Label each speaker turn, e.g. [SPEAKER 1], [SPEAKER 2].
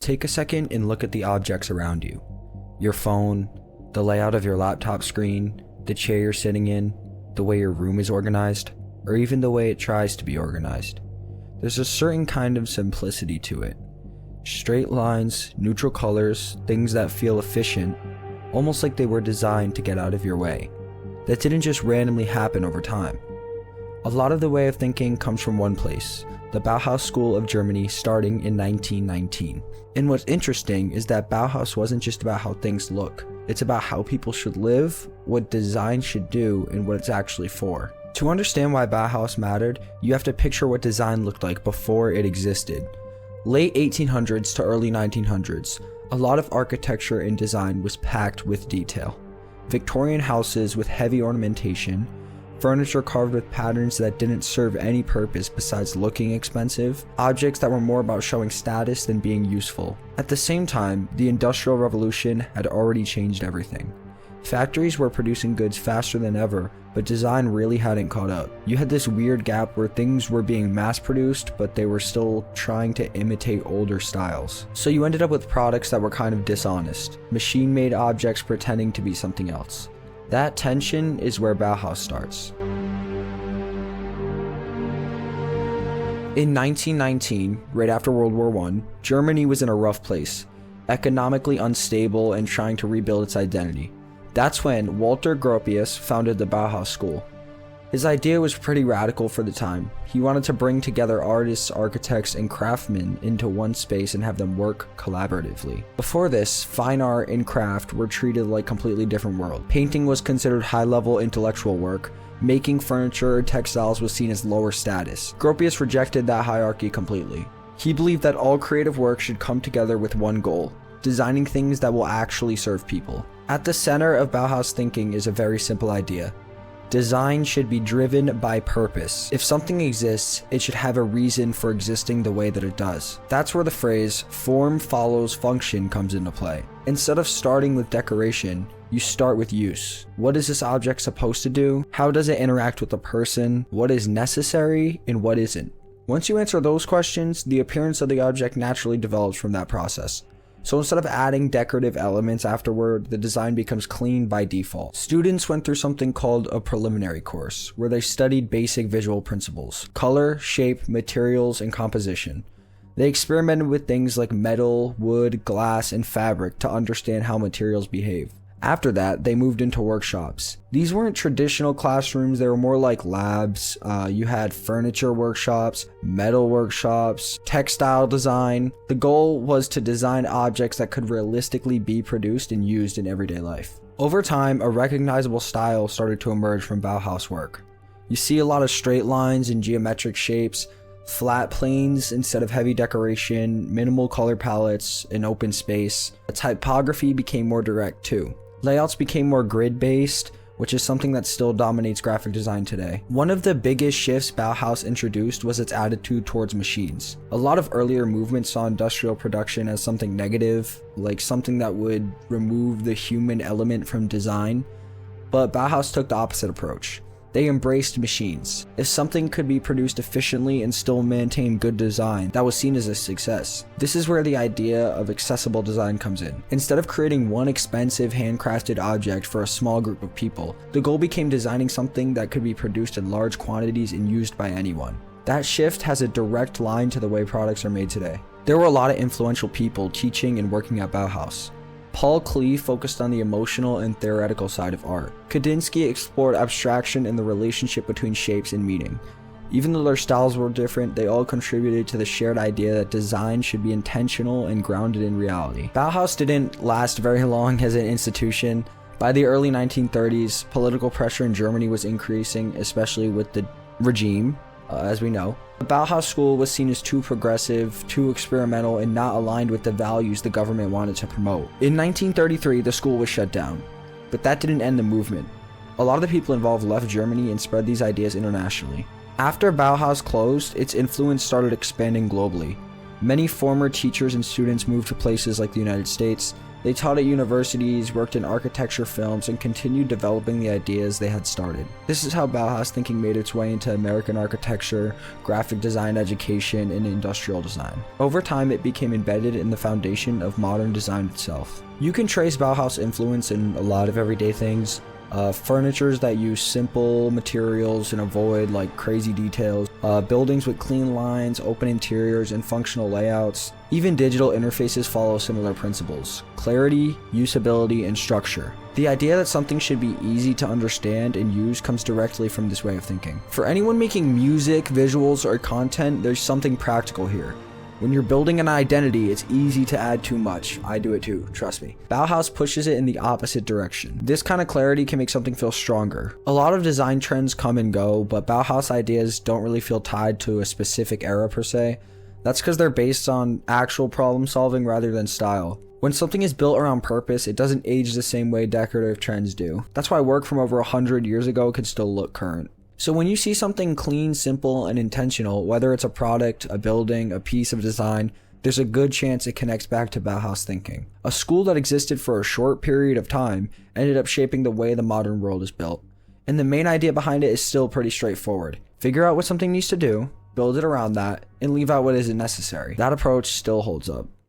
[SPEAKER 1] Take a second and look at the objects around you. Your phone, the layout of your laptop screen, the chair you're sitting in, the way your room is organized, or even the way it tries to be organized. There's a certain kind of simplicity to it. Straight lines, neutral colors, things that feel efficient, almost like they were designed to get out of your way. That didn't just randomly happen over time. A lot of the way of thinking comes from one place, the Bauhaus School of Germany, starting in 1919. And what's interesting is that Bauhaus wasn't just about how things look. It's about how people should live, what design should do, and what it's actually for. To understand why Bauhaus mattered, you have to picture what design looked like before it existed. Late 1800s to early 1900s, a lot of architecture and design was packed with detail. Victorian houses with heavy ornamentation, furniture carved with patterns that didn't serve any purpose besides looking expensive, objects that were more about showing status than being useful. At the same time, the Industrial Revolution had already changed everything. Factories were producing goods faster than ever, but design really hadn't caught up. You had this weird gap where things were being mass-produced, but they were still trying to imitate older styles. So you ended up with products that were kind of dishonest, machine-made objects pretending to be something else. That tension is where Bauhaus starts. In 1919, right after World War I, Germany was in a rough place, economically unstable and trying to rebuild its identity. That's when Walter Gropius founded the Bauhaus School. His idea was pretty radical for the time. He wanted to bring together artists, architects, and craftsmen into one space and have them work collaboratively. Before this, fine art and craft were treated like completely different world. Painting was considered high-level intellectual work. Making furniture or textiles was seen as lower status. Gropius rejected that hierarchy completely. He believed that all creative work should come together with one goal: designing things that will actually serve people. At the center of Bauhaus thinking is a very simple idea. Design should be driven by purpose. If something exists, it should have a reason for existing the way that it does. That's where the phrase form follows function comes into play. Instead of starting with decoration, you start with use. What is this object supposed to do? How does it interact with the person? What is necessary and what isn't? Once you answer those questions, the appearance of the object naturally develops from that process. So instead of adding decorative elements afterward, the design becomes clean by default. Students went through something called a preliminary course, where they studied basic visual principles: color, shape, materials, and composition. They experimented with things like metal, wood, glass, and fabric to understand how materials behave. After that, they moved into workshops. These weren't traditional classrooms, they were more like labs. You had furniture workshops, metal workshops, textile design. The goal was to design objects that could realistically be produced and used in everyday life. Over time, a recognizable style started to emerge from Bauhaus work. You see a lot of straight lines and geometric shapes, flat planes instead of heavy decoration, minimal color palettes, and open space. The typography became more direct too. Layouts became more grid-based, which is something that still dominates graphic design today. One of the biggest shifts Bauhaus introduced was its attitude towards machines. A lot of earlier movements saw industrial production as something negative, like something that would remove the human element from design, but Bauhaus took the opposite approach. They embraced machines. If something could be produced efficiently and still maintain good design, that was seen as a success. This is where the idea of accessible design comes in. Instead of creating one expensive handcrafted object for a small group of people, the goal became designing something that could be produced in large quantities and used by anyone. That shift has a direct line to the way products are made today. There were a lot of influential people teaching and working at Bauhaus. Paul Klee focused on the emotional and theoretical side of art. Kandinsky explored abstraction and the relationship between shapes and meaning. Even though their styles were different, they all contributed to the shared idea that design should be intentional and grounded in reality. Bauhaus didn't last very long as an institution. By the early 1930s, political pressure in Germany was increasing, especially with the regime, as we know. The Bauhaus School was seen as too progressive, too experimental, and not aligned with the values the government wanted to promote. In 1933, the school was shut down, but that didn't end the movement. A lot of the people involved left Germany and spread these ideas internationally. After Bauhaus closed, its influence started expanding globally. Many former teachers and students moved to places like the United States. They taught at universities, worked in architecture films, and continued developing the ideas they had started. This is how Bauhaus thinking made its way into American architecture, graphic design education, and industrial design. Over time, it became embedded in the foundation of modern design itself. You can trace Bauhaus influence in a lot of everyday things. Furnitures that use simple materials and avoid like crazy details, buildings with clean lines, open interiors, and functional layouts. Even digital interfaces follow similar principles: clarity, usability, and structure. The idea that something should be easy to understand and use comes directly from this way of thinking. For anyone making music, visuals, or content, there's something practical here. When you're building an identity, it's easy to add too much. I do it too, trust me. Bauhaus pushes it in the opposite direction. This kind of clarity can make something feel stronger. A lot of design trends come and go, but Bauhaus ideas don't really feel tied to a specific era per se. That's because they're based on actual problem solving rather than style. When something is built around purpose, it doesn't age the same way decorative trends do. That's why work from over 100 years ago can still look current. So when you see something clean, simple, and intentional, whether it's a product, a building, a piece of design, there's a good chance it connects back to Bauhaus thinking. A school that existed for a short period of time ended up shaping the way the modern world is built. And the main idea behind it is still pretty straightforward. Figure out what something needs to do, build it around that, and leave out what isn't necessary. That approach still holds up.